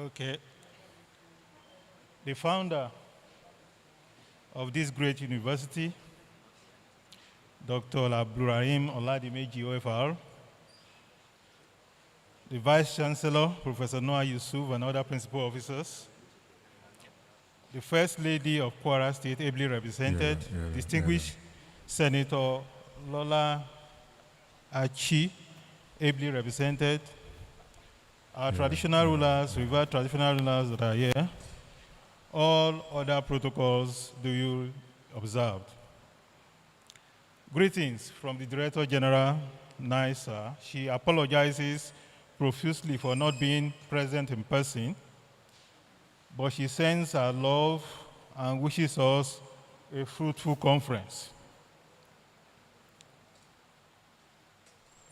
Okay. The founder of this great university, Dr. Abdulrahim Oladimeji OFR, the Vice Chancellor, Professor Noah Yusuf, and other principal officers, the First Lady of Kwara State, ably represented, distinguished Senator Lola Achi, ably represented, our traditional rulers, revered traditional rulers that are here, all other protocols do you observe. Greetings from the Director General, NISA. She apologizes profusely for not being present in person, but she sends her love and wishes us a fruitful conference.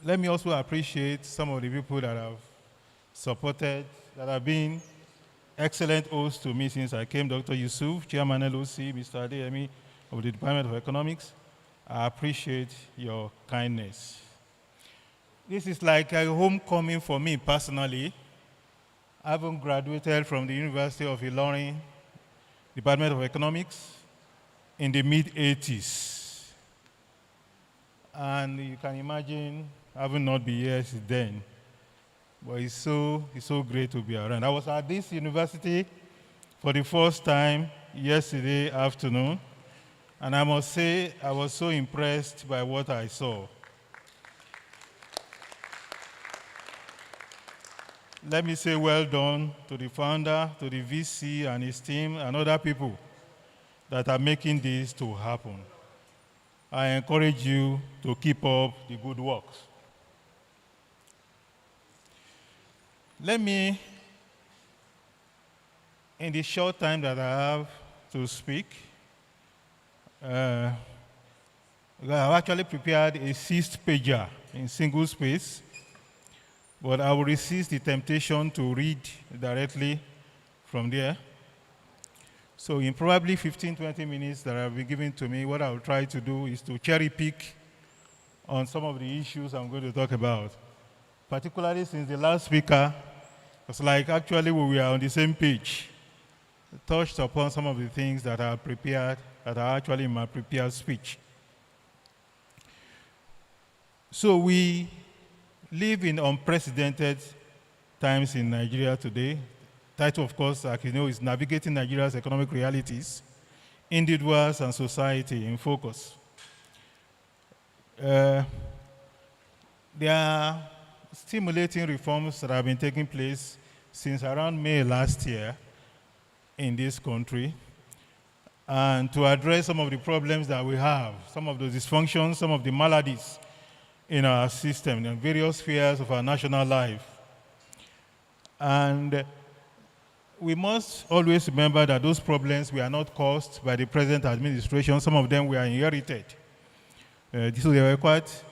Let me also appreciate some of the people that have supported, that have been excellent hosts to me since I came. Dr. Yusuf, Chairman LOC, Mr. Adeyemi of the Department of Economics. I appreciate your kindness. This is like a homecoming for me personally. Having graduated from the University of Ilorin, Department of Economics, in the mid-80s. And you can imagine having not been here since then. But it's so great to be around. I was at this university for the first time yesterday afternoon, and I must say I was so impressed by what I saw. Let me say well done to the founder, to the VC and his team, and other people that are making this to happen. I encourage you to keep up the good work. Let me, in the short time that I have to speak, I've actually prepared a 6-pager in single space, but I will resist the temptation to read directly from there. So in probably 15, 20 minutes that have been given to me, what I will try to do is to cherry pick on some of the issues I'm going to talk about. Particularly since the last speaker, it's like actually we were on the same page. Touched upon some of the things that are prepared, that are actually in my prepared speech. So we live in unprecedented times in Nigeria today. Title, of course, like you know, is Navigating Nigeria's Economic Realities, Individuals and Society in Focus. There are stimulating reforms that have been taking place since around May last year in this country, and to address some of the problems that we have, some of the dysfunctions, some of the maladies in our system, in various spheres of our national life. And we must always remember that those problems were not caused by the present administration. Some of them were inherited. So there were quite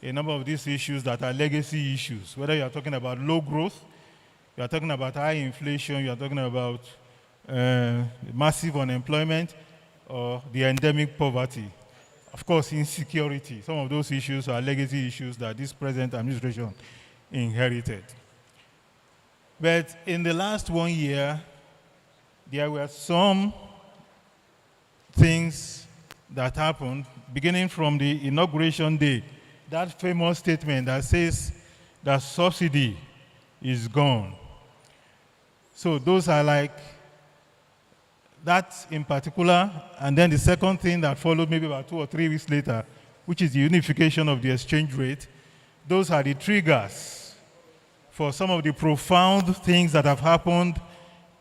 a number of these issues that are legacy issues, whether you are talking about low growth, you are talking about high inflation, you are talking about massive unemployment, or the endemic poverty. Of course, insecurity. Some of those issues are legacy issues that this present administration inherited. But in the last 1 year, there were some things that happened, beginning from the inauguration day. That famous statement that says that subsidy is gone. So those are like that in particular. And then the second thing that followed maybe about 2 or 3 weeks later, which is the unification of the exchange rate. Those are the triggers for some of the profound things that have happened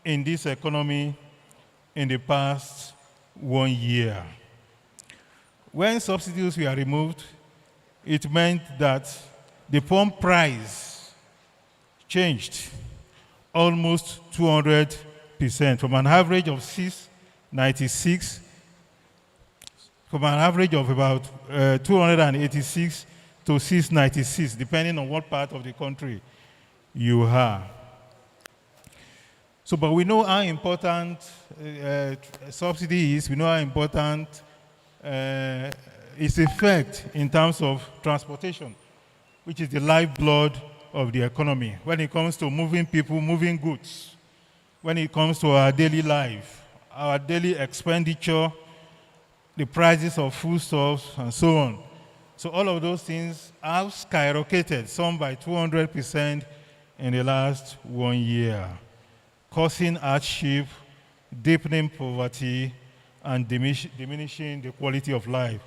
in this economy in the past 1 year. When subsidies were removed, it meant that the pump price changed almost 200%, from an average of 696, from an average of about 286 to 696, depending on what part of the country you are. So, but we know how important subsidy is. We know how important its effect in terms of transportation, which is the lifeblood of the economy when it comes to moving people, moving goods. when it comes to our daily life, our daily expenditure, the prices of foodstuffs, and so on. So all of those things have skyrocketed, some by 200% in the last 1 year, causing hardship, deepening poverty, and diminishing the quality of life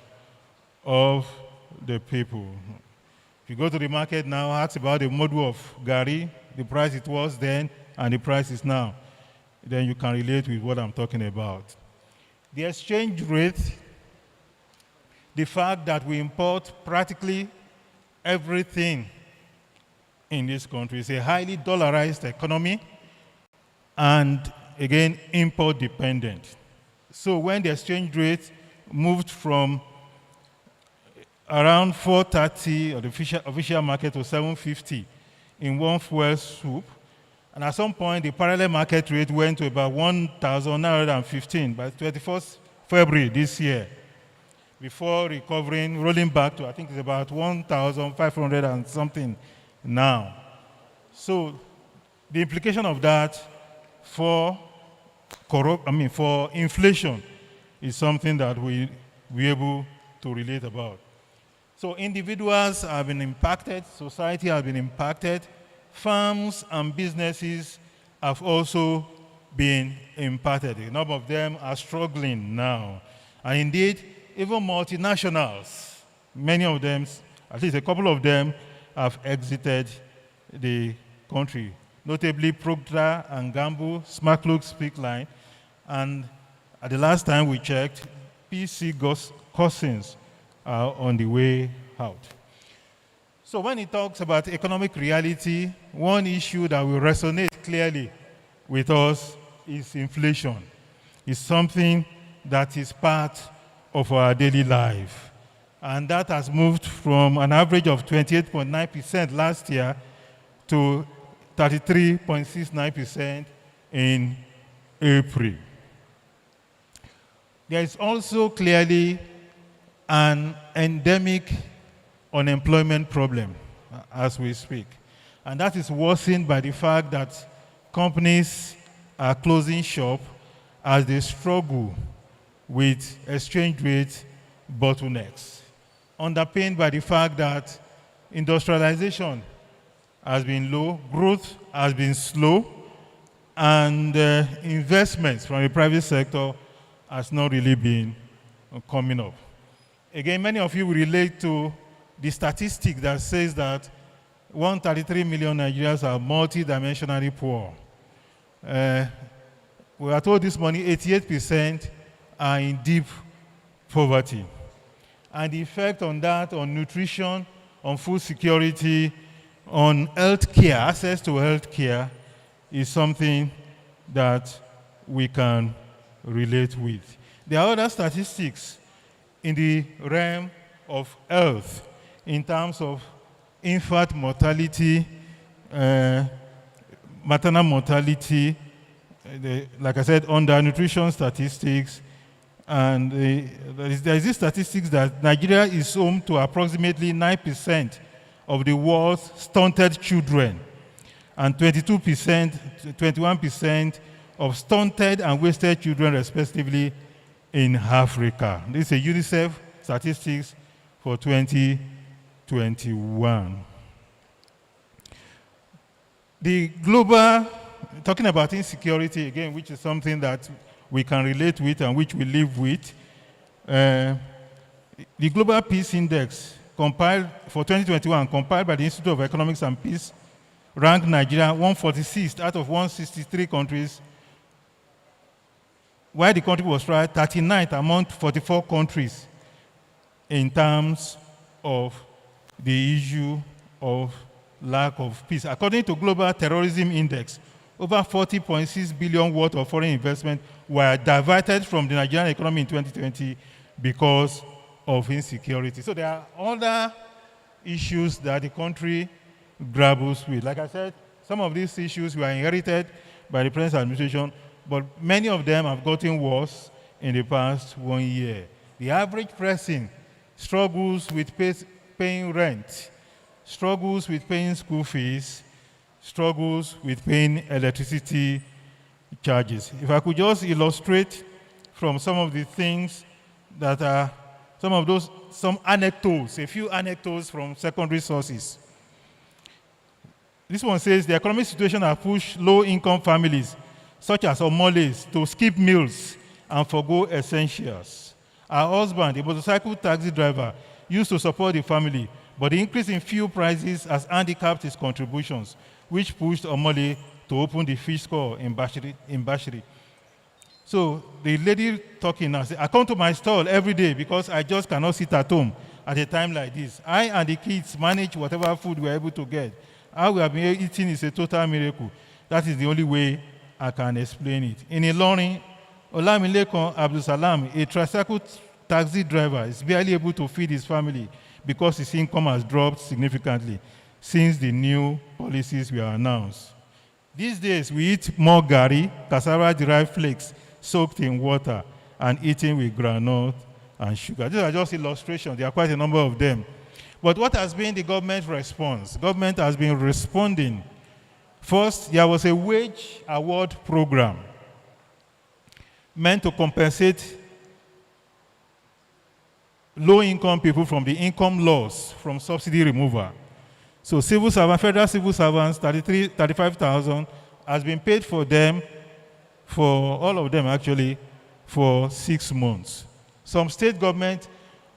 of the people. If you go to the market now, ask about the model of Gary, the price it was then and the price is now, then you can relate with what I'm talking about. The exchange rate, the fact that we import practically everything in this country, is a highly dollarized economy and, again, import dependent. So when the exchange rate moved from around 430 or the official market to 750 in one fuel swoop, and at some point the parallel market rate went to about 1,915 by 21st February this year, before recovering, rolling back to, I think it's about 1,500 and something now. So the implication of that for inflation is something that we're able to relate about. So individuals have been impacted, society has been impacted, firms and businesses have also been impacted. A number of them are struggling now. And indeed, even multinationals, many of them, at least a couple of them, have exited the country, notably Procter & Gamble, Smartlook, Speakline, and at the last time we checked, PC Cousins are on the way out. So when he talks about economic reality, one issue that will resonate clearly with us is inflation. It's something that is part of our daily life. And that has moved from an average of 28.9% last year to 33.69% in April. There is also clearly an endemic unemployment problem as we speak. And that is worsened by the fact that companies are closing shop as they struggle with exchange rate bottlenecks, underpinned by the fact that industrialization has been low, growth has been slow, and investments from the private sector has not really been coming up. Again, many of you will relate to the statistic that says that 133 million Nigerians are multidimensionally poor. We are told this morning 88% are in deep poverty. And the effect on that, on nutrition, on food security, on health care, access to health care, is something that we can relate with. There are other statistics in the realm of health in terms of infant mortality, maternal mortality, like I said, undernutrition statistics, and there is this statistics that Nigeria is home to approximately 9% of the world's stunted children, and 21% of stunted and wasted children, respectively, in Africa. This is a UNICEF statistics for 2021. The global, talking about insecurity again, which is something that we can relate with and which we live with, the Global Peace Index compiled for 2021, compiled by the Institute of Economics and Peace, ranked Nigeria 146th out of 163 countries, while the country was ranked 39th among 44 countries in terms of the issue of lack of peace. According to Global Terrorism Index, over 40.6 billion worth of foreign investment were diverted from the Nigerian economy in 2020 because of insecurity. So there are other issues that the country grapples with. Like I said, some of these issues were inherited by the present administration, but many of them have gotten worse in the past 1 year. The average person struggles with paying rent, struggles with paying school fees, struggles with paying electricity charges. If I could just illustrate from some of the things that are some anecdotes, a few anecdotes from secondary sources. This one says the economic situation has pushed low-income families, such as Omoles, to skip meals and forgo essentials. Her husband, a motorcycle taxi driver, used to support the family, but the increase in fuel prices has handicapped his contributions, which pushed Omole to open the fish store in Bashiri. So the lady talking now said, I come to my stall every day because I just cannot sit at home at a time like this. I and the kids manage whatever food we're able to get. How we have been eating is a total miracle. That is the only way I can explain it. In Ilorin, Olamilekon Abdulsalam, a tricycle taxi driver, is barely able to feed his family because his income has dropped significantly since the new policies were announced. These days, we eat more gari, cassava-derived flakes soaked in water, and eaten with granite and sugar. These are just illustrations. There are quite a number of them. But what has been the government response? Government has been responding. First, there was a wage award program meant to compensate low-income people from the income loss from subsidy removal. So federal civil servants, 35,000 has been paid for them, for all of them actually, for 6 months. Some state government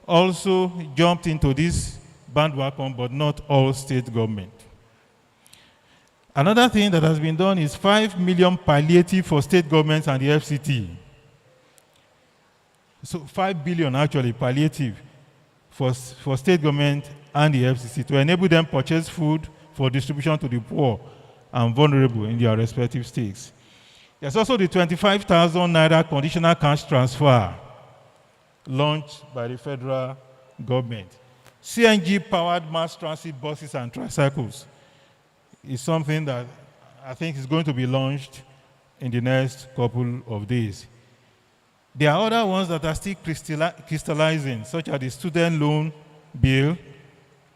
also jumped into this bandwagon, but not all state government. Another thing that has been done is 5 million palliative for state governments and the FCT. So 5 billion actually palliative for state government and the FCC to enable them purchase food for distribution to the poor and vulnerable in their respective states. There's also the 25,000 naira conditional cash transfer launched by the federal government. CNG-powered mass transit buses and tricycles is something that I think is going to be launched in the next couple of days. There are other ones that are still crystallizing, such as the student loan bill,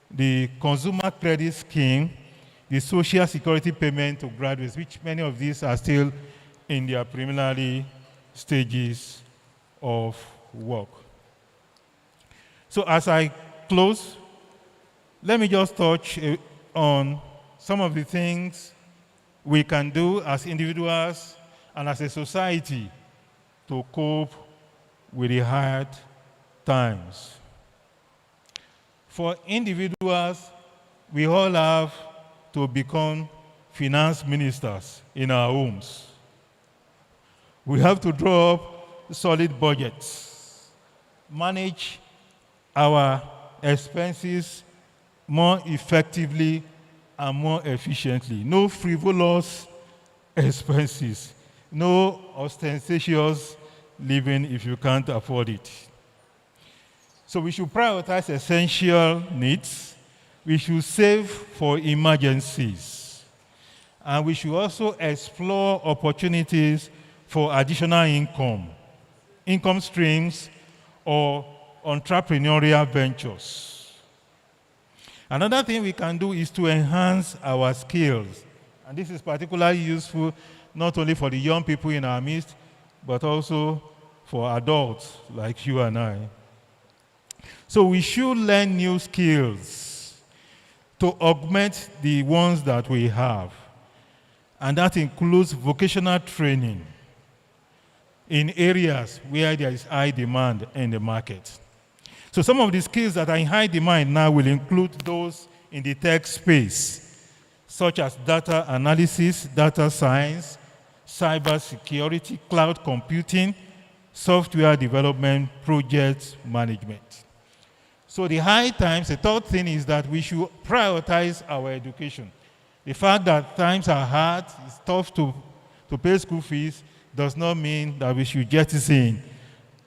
the consumer credit scheme, the social security payment to graduates, which many of these are still in their preliminary stages of work. So as I close, let me just touch on some of the things we can do as individuals and as a society to cope with the hard times. For individuals, we all have to become finance ministers in our homes. We have to draw up solid budgets, manage our expenses more effectively and more efficiently. No frivolous expenses, no ostentatious living if you can't afford it. So we should prioritize essential needs. We should save for emergencies. And we should also explore opportunities for additional income streams, or entrepreneurial ventures. Another thing we can do is to enhance our skills. And this is particularly useful not only for the young people in our midst, but also for adults like you and I. So we should learn new skills to augment the ones that we have. And that includes vocational training in areas where there is high demand in the market. So some of the skills that are in high demand now will include those in the tech space, such as data analysis, data science, cybersecurity, cloud computing, software development, project management. So the third thing is that we should prioritize our education. The fact that times are hard, it's tough to pay school fees, does not mean that we should jettison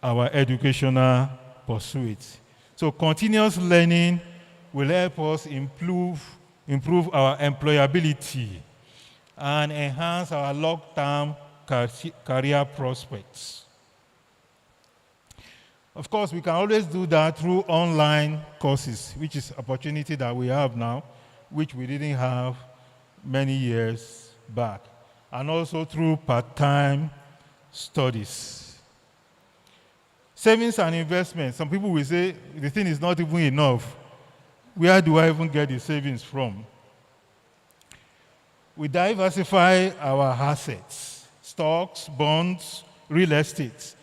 our educational pursuits. So continuous learning will help us improve our employability and enhance our long-term career prospects. Of course, we can always do that through online courses, which is an opportunity that we have now, which we didn't have many years back. and also through part-time studies. Savings and investments. Some people will say the thing is not even enough. Where do I even get the savings from? We diversify our assets, stocks, bonds, real estate,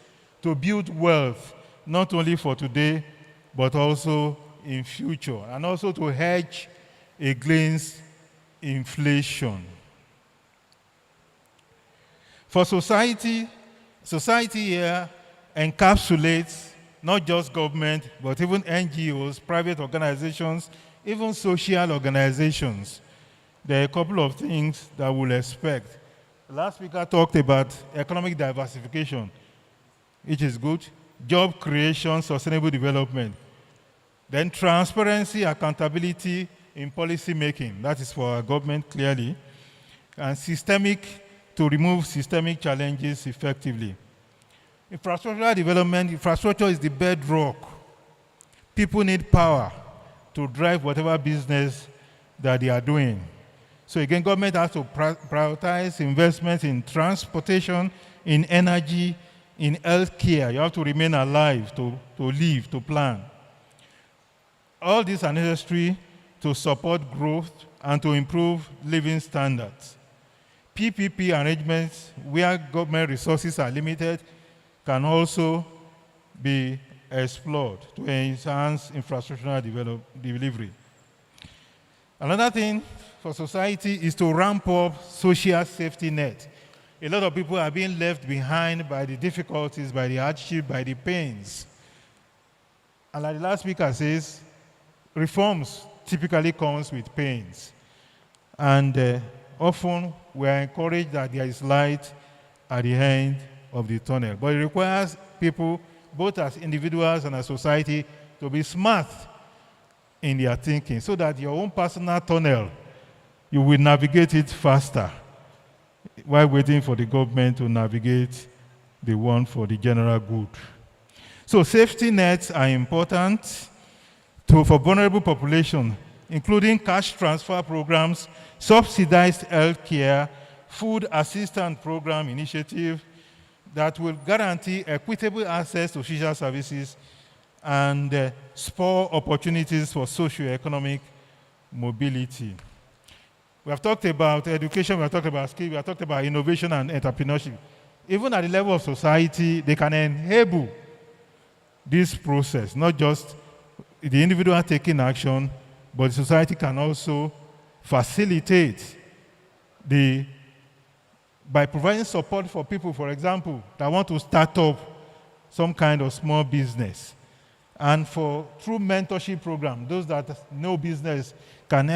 to build wealth, not only for today, but also in future, and also to hedge against inflation. For society here encapsulates not just government, but even NGOs, private organizations, even social organizations. There are a couple of things that we'll expect. The last speaker talked about economic diversification, which is good, job creation, sustainable development. Then transparency, accountability in policy making. That is for our government, clearly. And to remove systemic challenges effectively. Infrastructural development, infrastructure is the bedrock. People need power to drive whatever business that they are doing. So again, government has to prioritize investments in transportation, in energy, in healthcare. You have to remain alive, to live, to plan. All these are necessary to support growth and to improve living standards. PPP arrangements, where government resources are limited, can also be explored to enhance infrastructural delivery. Another thing for society is to ramp up social safety net. A lot of people are being left behind by the difficulties, by the hardship, by the pains. And like the last speaker says, reforms typically comes with pains. And often we are encouraged that there is light at the end of the tunnel. But it requires people, both as individuals and as society, to be smart in their thinking so that your own personal tunnel, you will navigate it faster while waiting for the government to navigate the one for the general good. So safety nets are important for vulnerable population, including cash transfer programs, subsidized health care, food assistance program initiative that will guarantee equitable access to social services and spur opportunities for socio-economic mobility. We have talked about education, we have talked about skill, we have talked about innovation and entrepreneurship. Even at the level of society, they can enable this process, not just the individual taking action, but the society can also facilitate by providing support for people, for example, that want to start up some kind of small business. And through mentorship program, those that know business can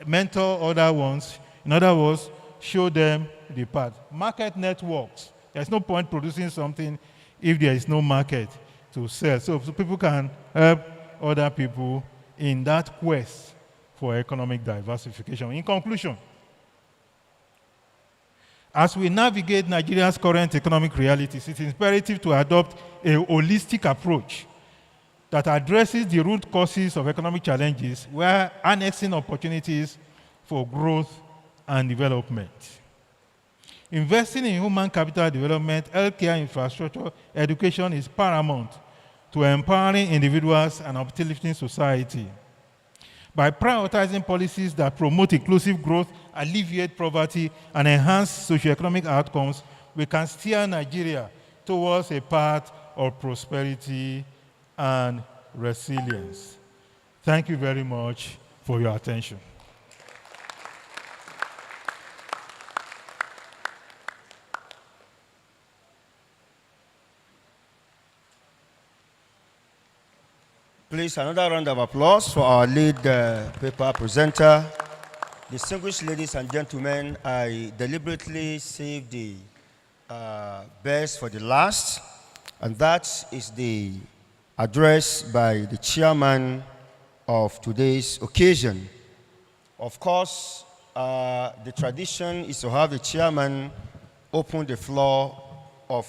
mentor other ones. In other words, show them the path. Market networks. There's no point producing something if there is no market to sell. So people can help other people in that quest for economic diversification. In conclusion, as we navigate Nigeria's current economic realities, it's imperative to adopt a holistic approach that addresses the root causes of economic challenges while annexing opportunities for growth and development. Investing in human capital development, healthcare infrastructure, education is paramount to empowering individuals and uplifting society. By prioritizing policies that promote inclusive growth, alleviate poverty, and enhance socioeconomic outcomes, we can steer Nigeria towards a path of prosperity and resilience. Thank you very much for your attention. Please, another round of applause for our lead paper presenter. Distinguished ladies and gentlemen, I deliberately saved the best for the last, and that is the address by the chairman of today's occasion. Of course, the tradition is to have the chairman open the floor of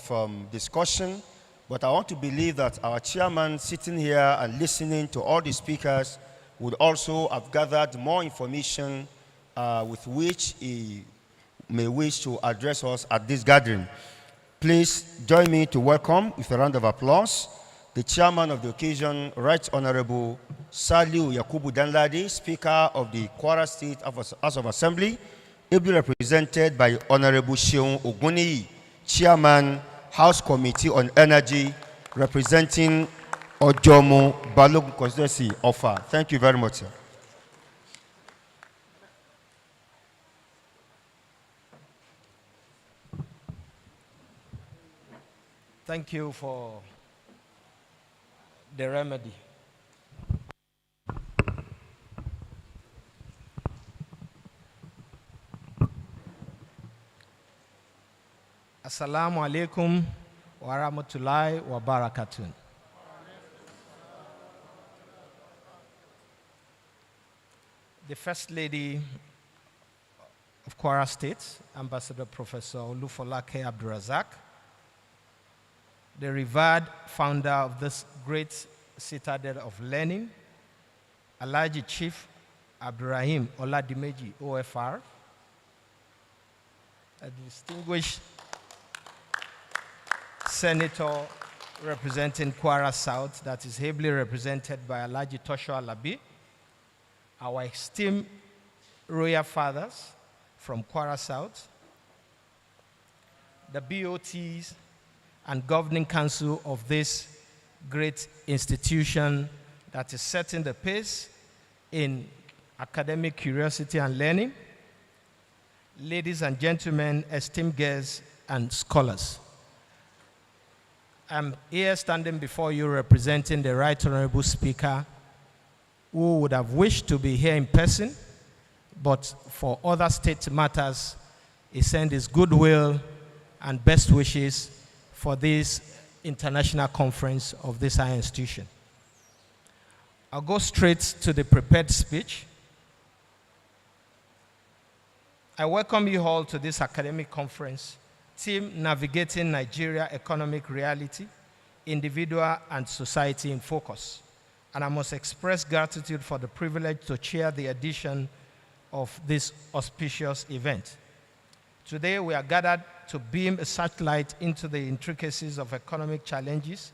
discussion, but I want to believe that our chairman sitting here and listening to all the speakers would also have gathered more information with which he may wish to address us at this gathering. Please join me to welcome, with a round of applause, the chairman of the occasion, Right Honorable Saliu Yakubu Danladi, Speaker of the Kwara State House of Assembly, ably represented by Honorable Sheun Oguniyi, Chairman, House Committee on Energy, representing Ojomo Balogun constituency, Offa. Thank you very much, sir. Thank you for the remedy. Assalamu alaikum wa rahmatullahi wa barakatuh. The First Lady of Kwara State, Ambassador Professor Olufolake Abdulrazak, the revered founder of this great citadel of learning, Alhaji Chief Abdurrahim Oladimeji, OFR, a distinguished senator representing Kwara South, that is ably represented by Alhaji Tosho Alabi, our esteemed royal fathers from Kwara South, the BOTs and governing council of this great institution that is setting the pace in academic curiosity and learning, ladies and gentlemen, esteemed guests and scholars. I'm here standing before you representing the Right Honorable Speaker, who would have wished to be here in person, but for other state matters, he sent his goodwill and best wishes for this international conference of this high institution. I'll go straight to the prepared speech. I welcome you all to this academic conference, Team Navigating Nigeria Economic Reality, Individual and Society in Focus. And I must express gratitude for the privilege to chair the edition of this auspicious event. Today, we are gathered to beam a searchlight into the intricacies of economic challenges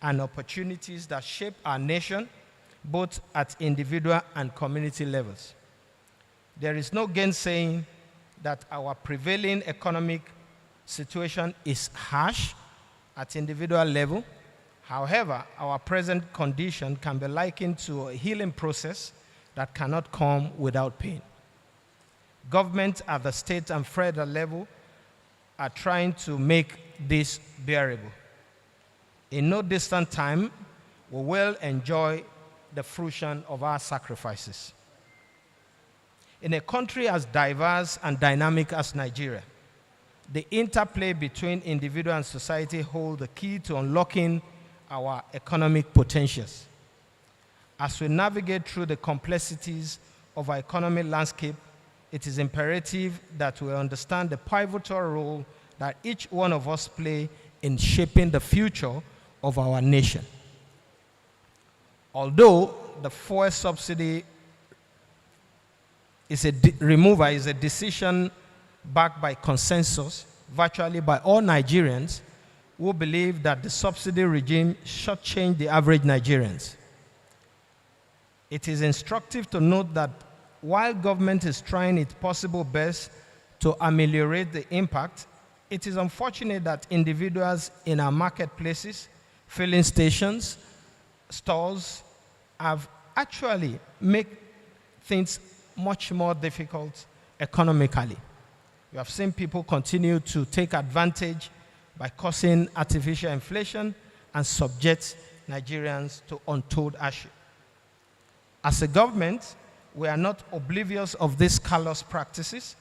and opportunities that shape our nation, both at individual and community levels. There is no gainsaying that our prevailing economic situation is harsh at individual level. However, our present condition can be likened to a healing process that cannot come without pain. Government at the state and federal level are trying to make this bearable. In no distant time, we will enjoy the fruition of our sacrifices. In a country as diverse and dynamic as Nigeria, the interplay between individual and society hold the key to unlocking our economic potentials. As we navigate through the complexities of our economic landscape, it is imperative that we understand the pivotal role that each one of us play in shaping the future of our nation. Although the fuel subsidy removal is a decision backed by consensus, virtually by all Nigerians who believe that the subsidy regime should change the average Nigerians. It is instructive to note that while government is trying its possible best to ameliorate the impact, it is unfortunate that individuals in our marketplaces, filling stations, stores, have actually made things much more difficult economically. We have seen people continue to take advantage by causing artificial inflation and subject Nigerians to untold hardship. As a government, we are not oblivious of these callous practices.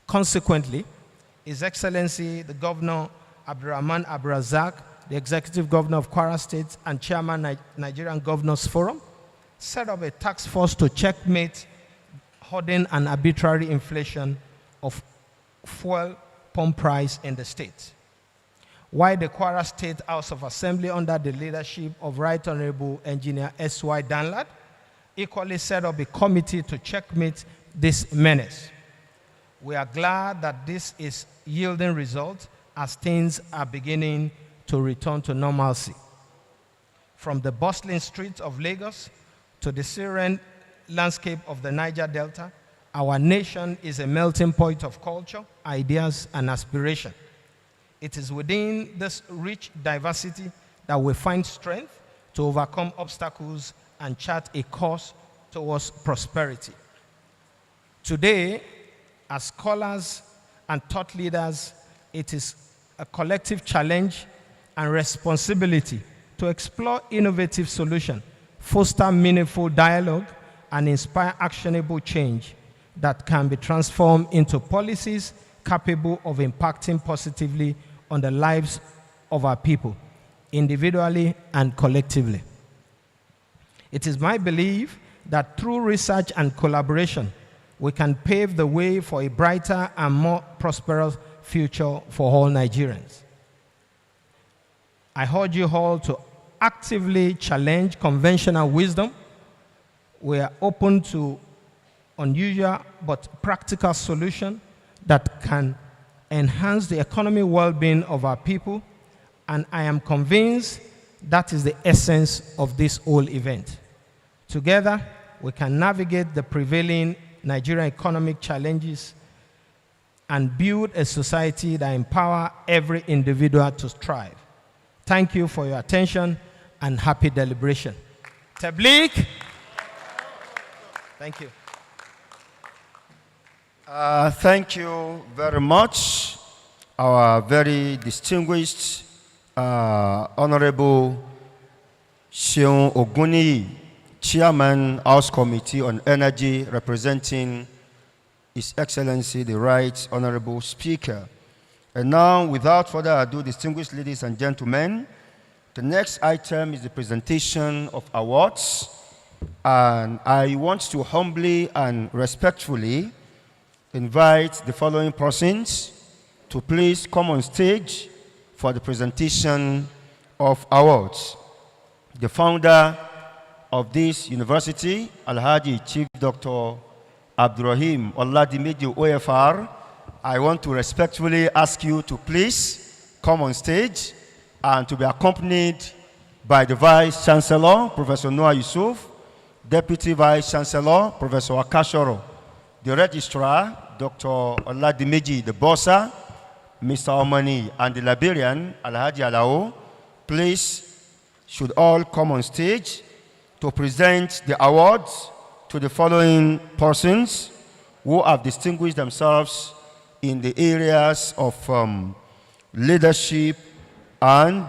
Consequently, His Excellency, the Governor Abdurrahman Abdulrazak, the Executive Governor of Kwara State and Chairman Nigerian Governors Forum, set up a task force to checkmate hoarding and arbitrary inflation of fuel pump price in the state. While the Kwara State House of Assembly, under the leadership of Right Honorable Engineer S.Y. Danlad, equally set up a committee to checkmate this menace. We are glad that this is yielding results as things are beginning to return to normalcy. From the bustling streets of Lagos to the serene landscape of the Niger Delta, our nation is a melting pot of culture, ideas, and aspiration. It is within this rich diversity that we find strength to overcome obstacles and chart a course towards prosperity. Today, as scholars and thought leaders, it is a collective challenge and responsibility to explore innovative solutions, foster meaningful dialogue, and inspire actionable change that can be transformed into policies capable of impacting positively on the lives of our people, individually and collectively. It is my belief that through research and collaboration, we can pave the way for a brighter and more prosperous future for all Nigerians. I urge you all to actively challenge conventional wisdom. We are open to unusual but practical solutions that can enhance the economic well-being of our people, and I am convinced that is the essence of this whole event. Together, we can navigate the prevailing Nigerian economic challenges and build a society that empowers every individual to strive. Thank you for your attention and happy deliberation. Tabligh. Thank you. Thank you very much, our very distinguished Honorable Seun Oguniyi, Chairman, House Committee on Energy, representing His Excellency, the Right Honorable Speaker. And now, without further ado, distinguished ladies and gentlemen, the next item is the presentation of awards. And I want to humbly and respectfully invite the following persons to please come on stage for the presentation of awards. The founder of this university, Alhaji Chief Dr. Abdurrahim Oladimeji OFR, I want to respectfully ask you to please come on stage and to be accompanied by the Vice Chancellor, Professor Noah Yusuf, Deputy Vice Chancellor, Professor Akashoro, the Registrar, Dr. Oladimeji the Bossa, Mr. Omani, and the Librarian, Alhaji Alao. Please, should all come on stage to present the awards to the following persons who have distinguished themselves in the areas of leadership and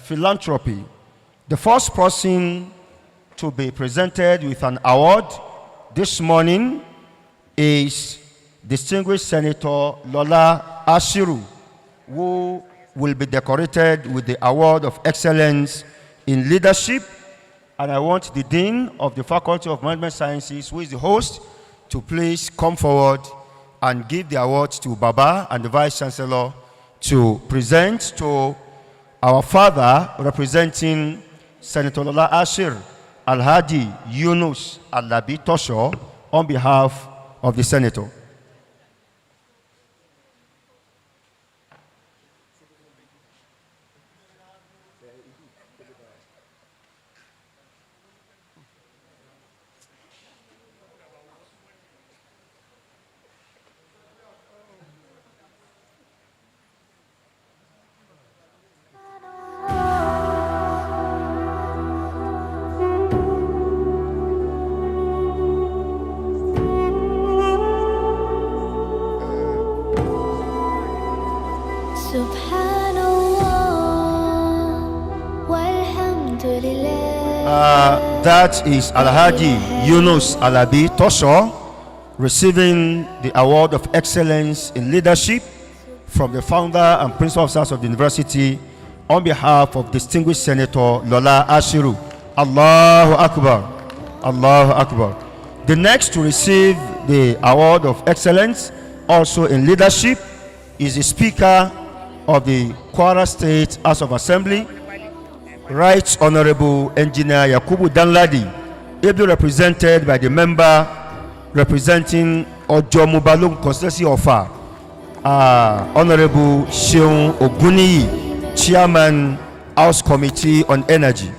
philanthropy. The first person to be presented with an award this morning is distinguished Senator Lola Ashiru, who will be decorated with the Award of Excellence in Leadership. And I want the Dean of the Faculty of Management Sciences, who is the host, to please come forward and give the award to Baba and the Vice Chancellor to present to our father, representing Senator Lola Ashir, Alhaji Yunus Alabi Tosho, on behalf of the Senator. That is Alhaji Yunus Alabi Tosho receiving the Award of Excellence in Leadership from the founder and principal officers of the university on behalf of distinguished Senator Lola Ashiru. Allahu Akbar. Allahu Akbar. The next to receive the Award of Excellence also in Leadership is the Speaker of the Kwara State House of Assembly, Right Honorable Engineer Yakubu Danladi, ably represented by the member representing Ojomu Balogun Constituency of Honorable Seun Oguniyi, Chairman, House Committee on Energy.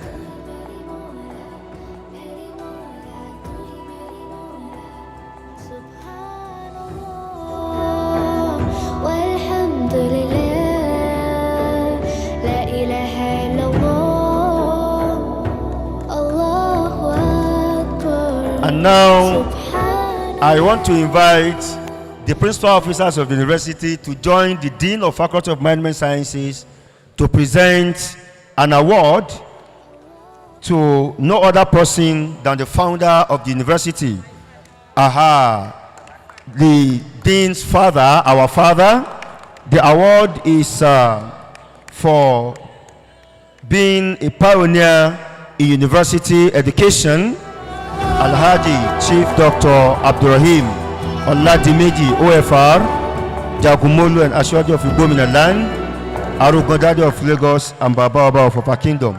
And now, I want to invite the principal officers of the university to join the Dean of Faculty of Management Sciences to present an award to no other person than the founder of the university. The Dean's father, our father. The award is for being a pioneer in university education. Alhaji Chief Dr. Abdurrahim Oladimeji OFR, Jagumolu and Ashwaji of Igomina Land, Arugondade of Lagos, and Baba of Upper Kingdom.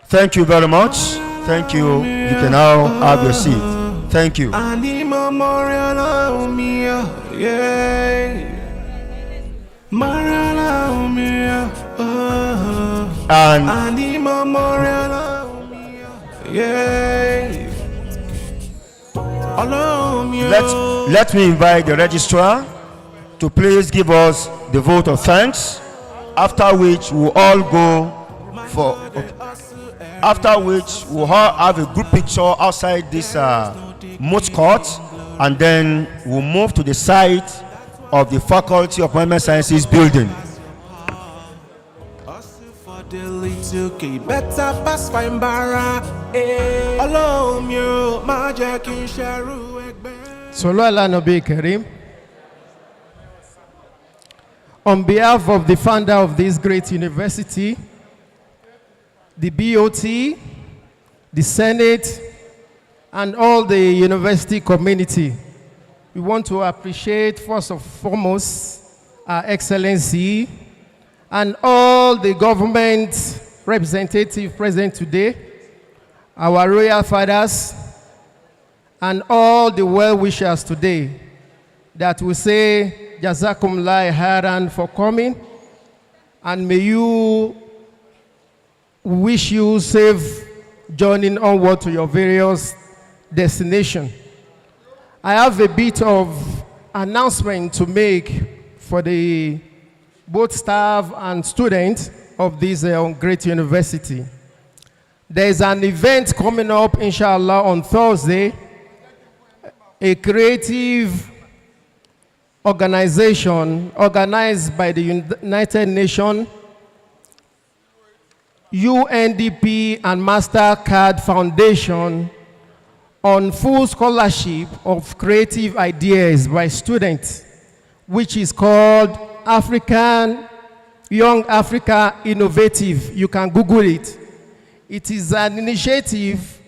Thank you very much. Thank you. You can now have your seat. Thank you. Let me invite the registrar to please give us the vote of thanks, after which we'll all go for after which we'll all have a group picture outside this moot court, and then we'll move to the site of the Faculty of Management Sciences building. On behalf of the founder of this great university, the BOT, the Senate, and all the university community, we want to appreciate first and foremost Our Excellency and all the government representatives present today, our royal fathers, and all the well-wishers today, that we say Jazakumullah khairan for coming, and may you wish you safe journeying onward to your various destinations. I have a bit of announcement to make for the both staff and students of this great university. There is an event coming up, inshallah, on Thursday, a creative organization organized by the United Nations, UNDP, and MasterCard Foundation on full scholarship of creative ideas by students, which is called Young Africa Innovative. You can Google it. It is an initiative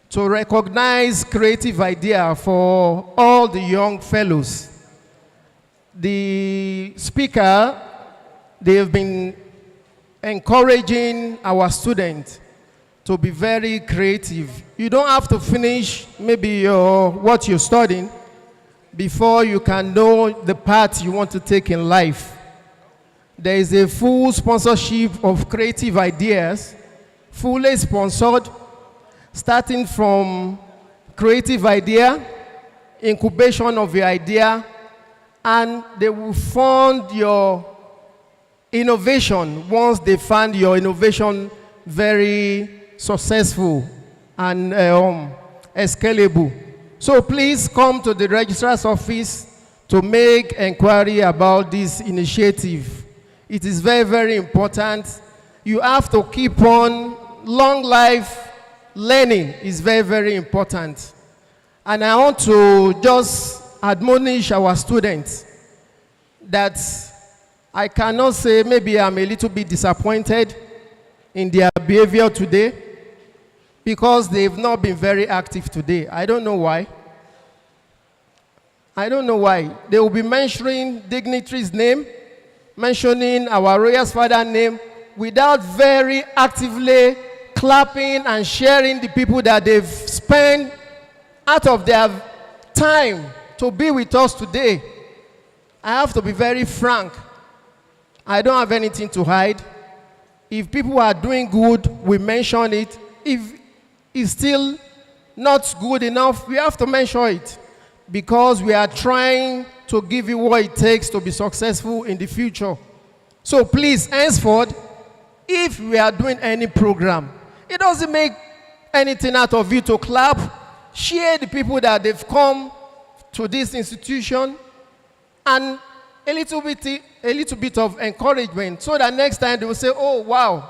to recognize creative idea for all the young fellows. The speaker, they have been encouraging our students to be very creative. You don't have to finish maybe what you're studying before you can know the path you want to take in life. There is a full sponsorship of creative ideas, fully sponsored, starting from creative idea, incubation of your idea, and they will fund your innovation once they find your innovation very successful and scalable. So please come to the registrar's office to make inquiry about this initiative. It is very, very important. You have to keep on. Long life learning is very, very important. And I want to just admonish our students that I cannot say maybe I'm a little bit disappointed in their behavior today because they've not been very active today. I don't know why. I don't know why. They will be mentioning dignitary's name, mentioning our royal father's name, without very actively clapping and sharing the people that they've spent out of their time to be with us today. I have to be very frank. I don't have anything to hide. If people are doing good, we mention it. If it's still not good enough, we have to mention it, because we are trying to give you what it takes to be successful in the future. So please, henceforth, if we are doing any program, it doesn't make anything out of you to clap. Share the people that they've come to this institution, and a little bit of encouragement, so that next time they will say, oh wow,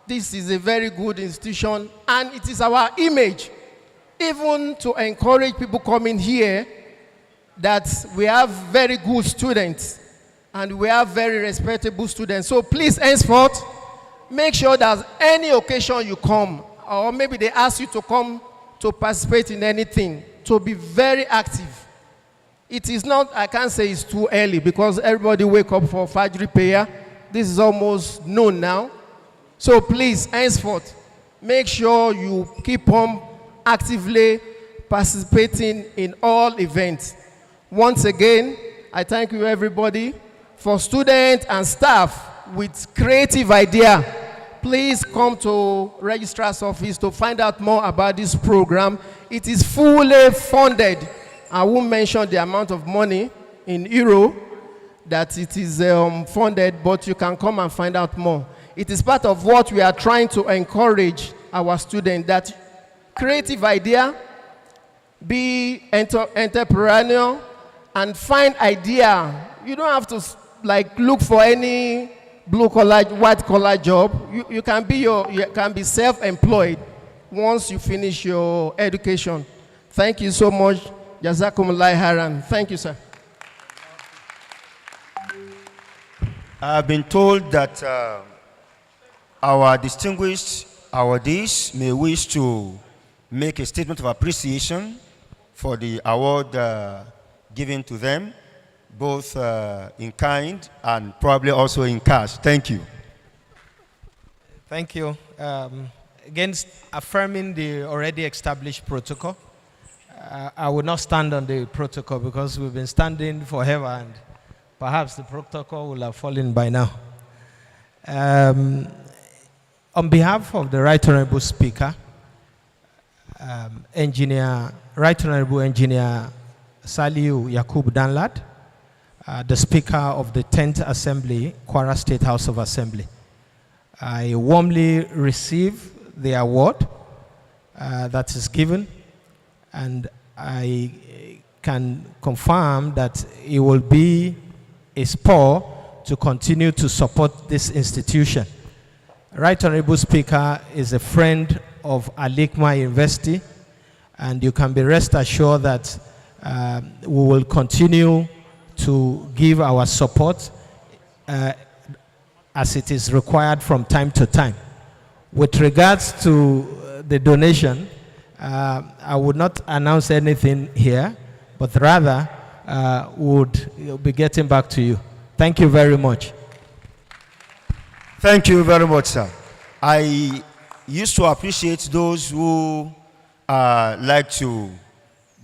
this is a very good institution, and it is our image, even to encourage people coming here, that we have very good students and we have very respectable students. So please, henceforth, make sure that any occasion you come, or maybe they ask you to come to participate in anything, to be very active. It is not, I can't say it's too early, because everybody wake up for Fajr prayer. This is almost noon now. So please, henceforth, make sure you keep on actively participating in all events. Once again, I thank you everybody. For students and staff with creative idea, please come to Registrar's office to find out more about this program. It is fully funded. I won't mention the amount of money in euro that it is funded, but you can come and find out more. It is part of what we are trying to encourage our students, that creative idea, be entrepreneurial, and find idea. You don't have to look for any blue collar, white collar job. You can be self-employed once you finish your education. Thank you so much. Jazakumullah khairan. Thank you, sir. I've been told that our distinguished awardees may wish to make a statement of appreciation for the award given to them, both in kind and probably also in cash. Thank you. Thank you. Against affirming the already established protocol, I would not stand on the protocol, because we've been standing forever, and perhaps the protocol will have fallen by now. On behalf of the Right Honorable Speaker, Right Honorable Engineer Saliu Yakub Danlad, the Speaker of the 10th Assembly, Kwara State House of Assembly, I warmly receive the award that is given, and I can confirm that it will be a spur to continue to support this institution. Right Honorable Speaker is a friend of Al-Hikmah University, and you can be rest assured that we will continue to give our support as it is required from time to time. With regards to the donation, I would not announce anything here, but rather would be getting back to you. Thank you very much. Thank you very much, sir. I used to appreciate those who like to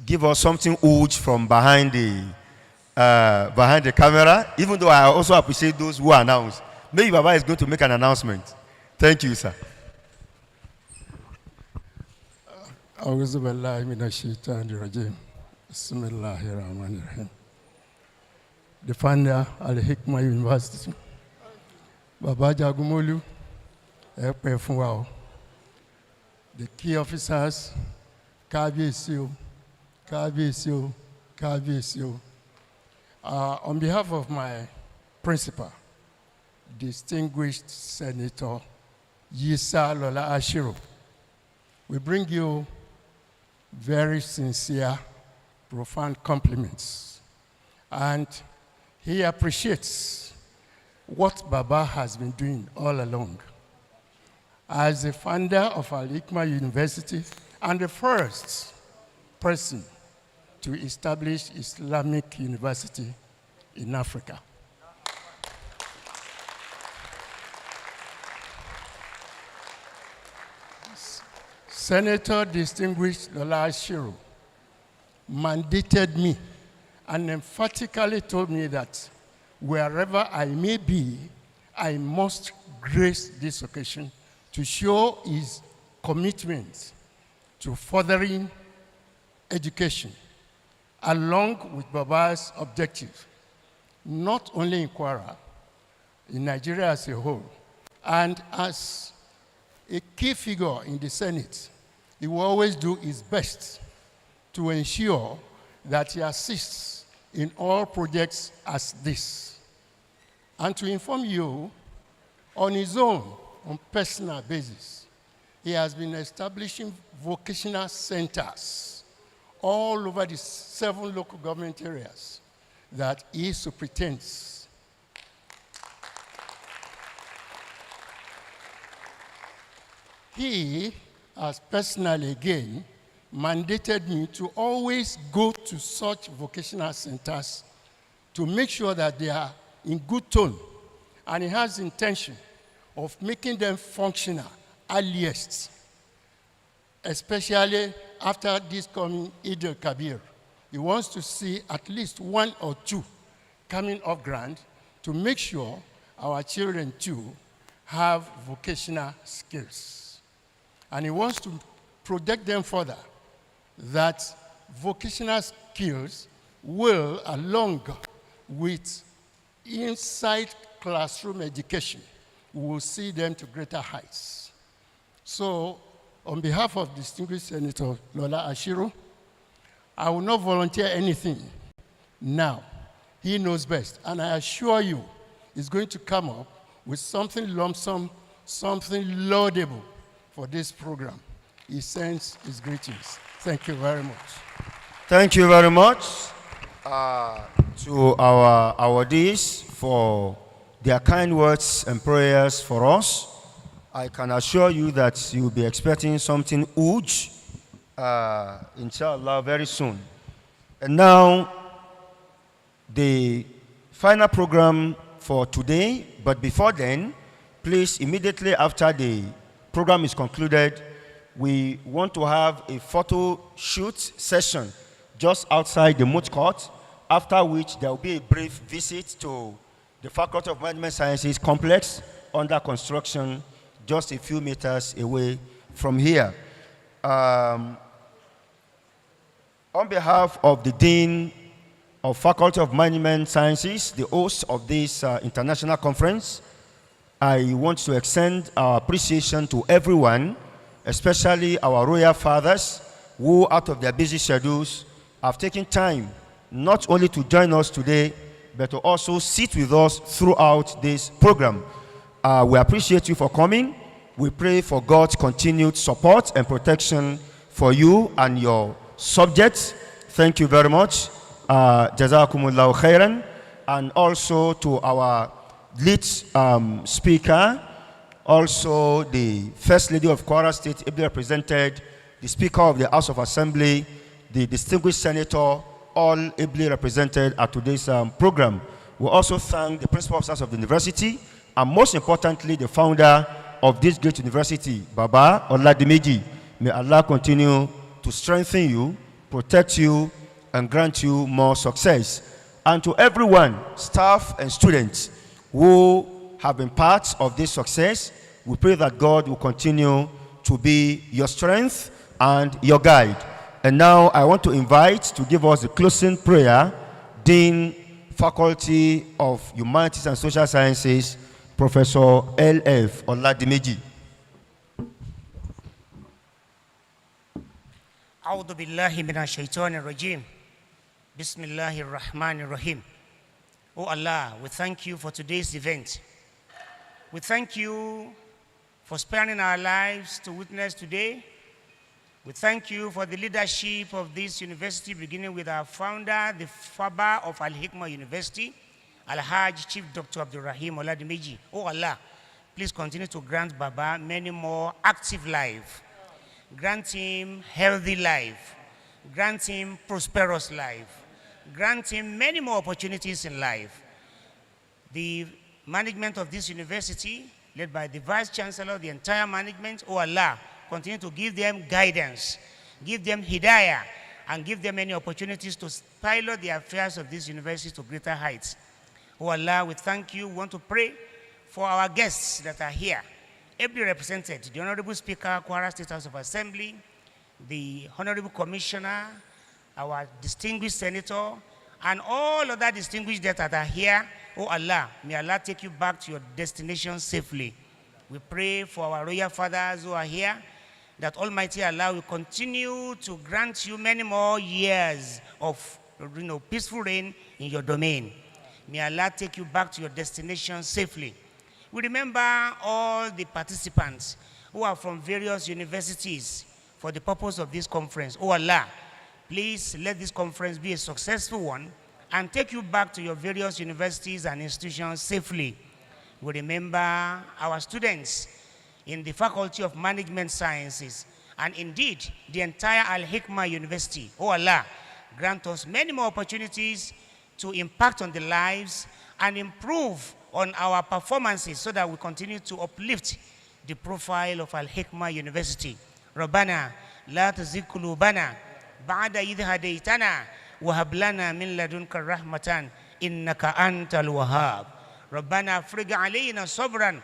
give us something huge from behind the camera, even though I also appreciate those who announce. Maybe Baba is going to make an announcement. Thank you, sir. أعوذ بالله من الشيطان الرجيم بسم الله الرحمن الرحيم. The founder Al-Hikmah University, Baba Jagumolu, Epe Funwao, the key officers, Kabiyesi, on behalf of my principal, distinguished Senator Yisa Lola Ashiru, we bring you very sincere, profound compliments. And he appreciates what Baba has been doing all along. As the founder of Al-Hikmah University and the first person to establish Islamic University in Africa. Senator Distinguished Lola Ashiru mandated me and emphatically told me that wherever I may be, I must grace this occasion to show his commitment to furthering education, along with Baba's objective, not only in Kwara, in Nigeria as a whole, and as a key figure in the Senate, he will always do his best to ensure that he assists in all projects as this. And to inform you, on his own, on personal basis, he has been establishing vocational centers all over the 7 local government areas that he superintends. He has personally, again, mandated me to always go to such vocational centers to make sure that they are in good tone. And he has the intention of making them functional earliest, especially after this coming Eid al-Kabir. He wants to see at least 1 or 2 coming off ground to make sure our children too have vocational skills. And he wants to project them further, that vocational skills will, along with inside classroom education, we will see them to greater heights. So, on behalf of distinguished Senator Lola Ashiro, I will not volunteer anything now. He knows best. And I assure you, he's going to come up with something lump sum, something laudable for this program. He sends his greetings. Thank you very much. Thank you very much to our awardees for their kind words and prayers for us. I can assure you that you'll be expecting something huge, inshallah, very soon. And now, the final program for today, but before then, please, immediately after the program is concluded, we want to have a photo shoot session just outside the moot court, after which there will be a brief visit to the Faculty of Management Sciences complex under construction just a few meters away from here. On behalf of the Dean of Faculty of Management Sciences, the host of this international conference, I want to extend our appreciation to everyone, especially our royal fathers, who out of their busy schedules have taken time not only to join us today, but to also sit with us throughout this program. We appreciate you for coming. We pray for God's continued support and protection for you and your subjects. Thank you very much. Jazakumullahu khairan. And also to our lead speaker, also the First Lady of Kwara State, ably represented, the Speaker of the House of Assembly, the distinguished Senator, all ably represented at today's program. We also thank the Principal Officers of the University, and most importantly, the founder of this great university, Baba Oladimeji. May Allah continue to strengthen you, protect you, and grant you more success. And to everyone, staff and students, who have been part of this success, we pray that God will continue to be your strength and your guide. And now I want to invite to give us the closing prayer, Dean, Faculty of Humanities and Social Sciences, Professor L.F. Oladimeji. أعوذ بالله من الشيطان الرجيم. بسم الله الرحمن الرحيم. Oh Allah, we thank you for today's event. We thank you for sparing our lives to witness today. We thank you for the leadership of this university, beginning with our founder, the Faba of Al-Hikmah University, Al-Hajj Chief Dr. Abdurrahim Oladimeji. Oh Allah, please continue to grant Baba many more active life. Grant him healthy life. Grant him prosperous life. Grant him many more opportunities in life. The management of this university, led by the Vice Chancellor, the entire management, oh Allah, continue to give them guidance, give them hidayah, and give them many opportunities to pilot the affairs of this university to greater heights. Oh Allah, we thank you. We want to pray for our guests that are here, ably represented, the Honorable Speaker, Kwara State House of Assembly, the Honorable Commissioner, our distinguished Senator, and all other distinguished guests that are here. Oh Allah, may Allah take you back to your destination safely. We pray for our royal fathers who are here, that Almighty Allah will continue to grant you many more years of peaceful reign in your domain. May Allah take you back to your destination safely. We remember all the participants who are from various universities for the purpose of this conference. Oh Allah, please let this conference be a successful one and take you back to your various universities and institutions safely. We remember our students in the Faculty of Management Sciences and indeed the entire Al-Hikmah University. Oh Allah, grant us many more opportunities to impact on the lives and improve on our performances so that we continue to uplift the profile of Al-Hikmah University. Rabbana, la tuzigh qulubana ba'da idh hadaytana wa hab lana min ladunka rahmatan innaka antal wahhab. Rabbana afrigh alayna sabran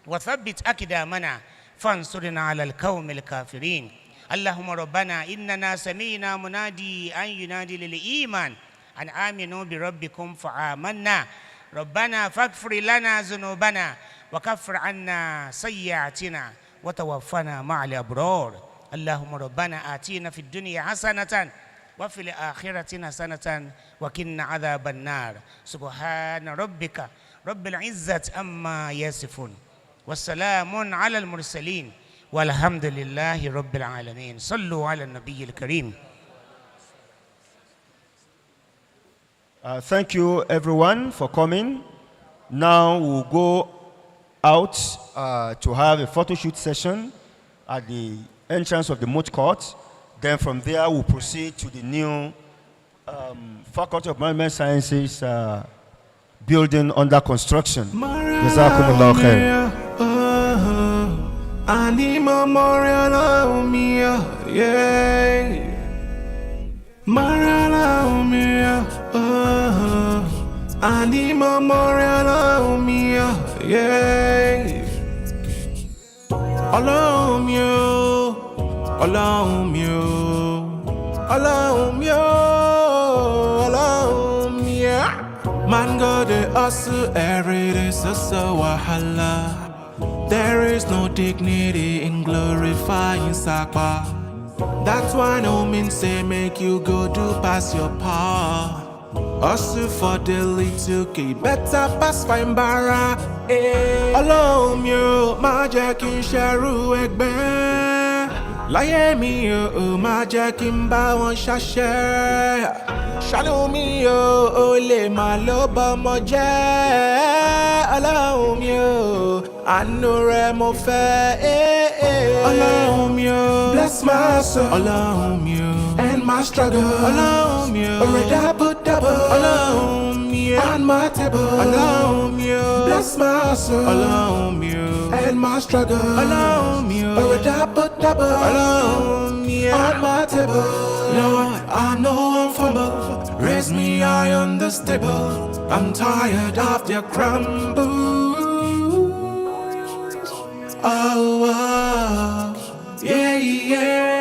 wa thabbit aqdamana fansurna 'ala al-qawmi al-kafirin. Allahumma rabbana innana sami'na munadi an yunadi lil-iman an aminu bi rabbikum fa'amanna. ربنا فاغفر لنا ذنوبنا وكفر عنا سيئاتنا وتوفنا مع الأبرار. اللهم ربنا آتينا في الدنيا حسنة وفي الآخرة حسنة وقنا عذاب النار. سبحان ربك رب العزة عما يصفون والسلام على المرسلين والحمد لله رب العالمين. صلوا على النبي الكريم. Thank you, everyone, for coming. Now we'll go out to have a photo shoot session at the entrance of the moot court. Then from there, we'll proceed to the new Faculty of Management Sciences building under construction. Jazakumullah khair. Ani memorial me, yeah. Allow me, allow me, allow me, allow me. Man go the hustle every day, so wahala. There is no dignity in glorifying Sakpa. That's why no means say make you go do pass your part. Hustle for the little key, better pass fine barra. Allow me, my jack in Sharu Egbe. Lie me, my jack in Bowen Shasher. Shallow me, ole my loba moja. Allow me, I know Remo fair. Allow me, bless my soul. Allow me, and my struggle. Allow me, double. Allow me, on my table. Allow me, bless my soul. Allow me, and my struggle. Allow me, double. Allow me, on my table. Lord, I know I'm fumble. Raise me high on the stable. I'm tired of their crumble. Oh, yeah.